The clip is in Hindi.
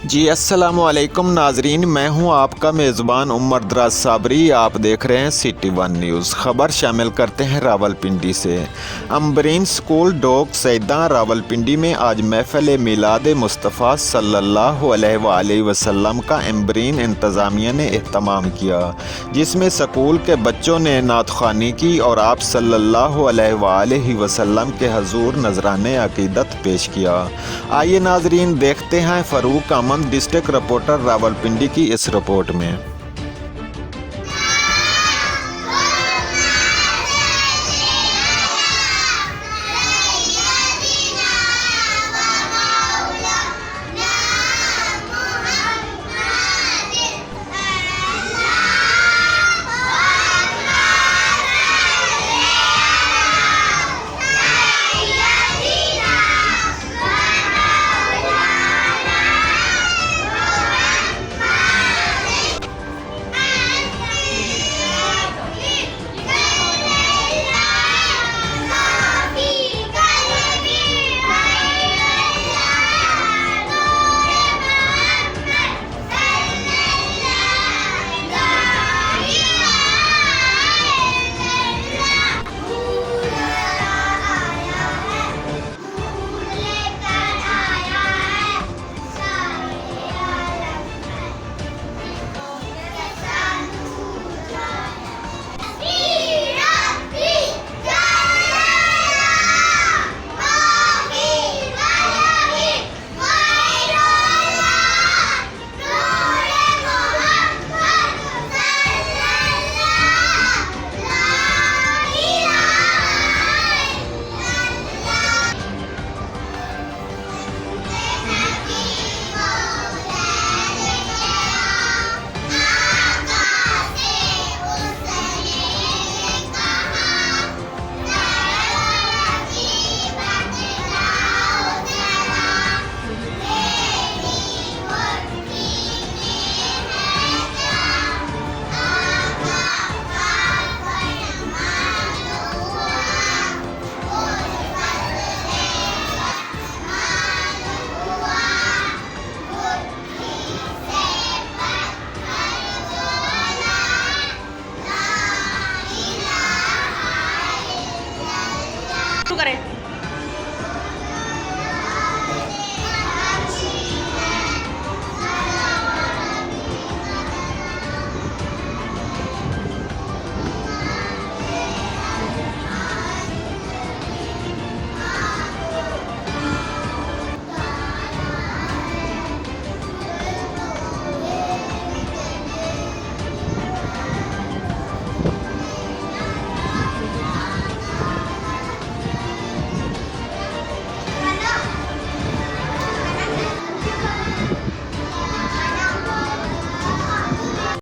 जी अस्सलाम वालेकुम नाजरीन, मैं हूं आपका मेज़बान उमर दराज साबरी। आप देख रहे हैं सिटी वन न्यूज़। ख़बर शामिल करते हैं रावलपिंडी से। अम्बरीन स्कूल डोक सैदा रावलपिंडी में आज महफ़िल मिलाद मुस्तफ़ा सल्लल्लाहु अलैहि वसल्लम का अम्बरीन इंतज़ामिया ने एहतमाम किया, जिसमें स्कूल के बच्चों ने नात ख़्वानी की और आप सल्लल्लाहु अलैहि वसल्लम के हजूर नजराने अकीदत पेश किया। आइए नाजरीन देखते हैं फ़ारूक अहमद डिस्ट्रिक्ट रिपोर्टर रावलपिंडी की इस रिपोर्ट में।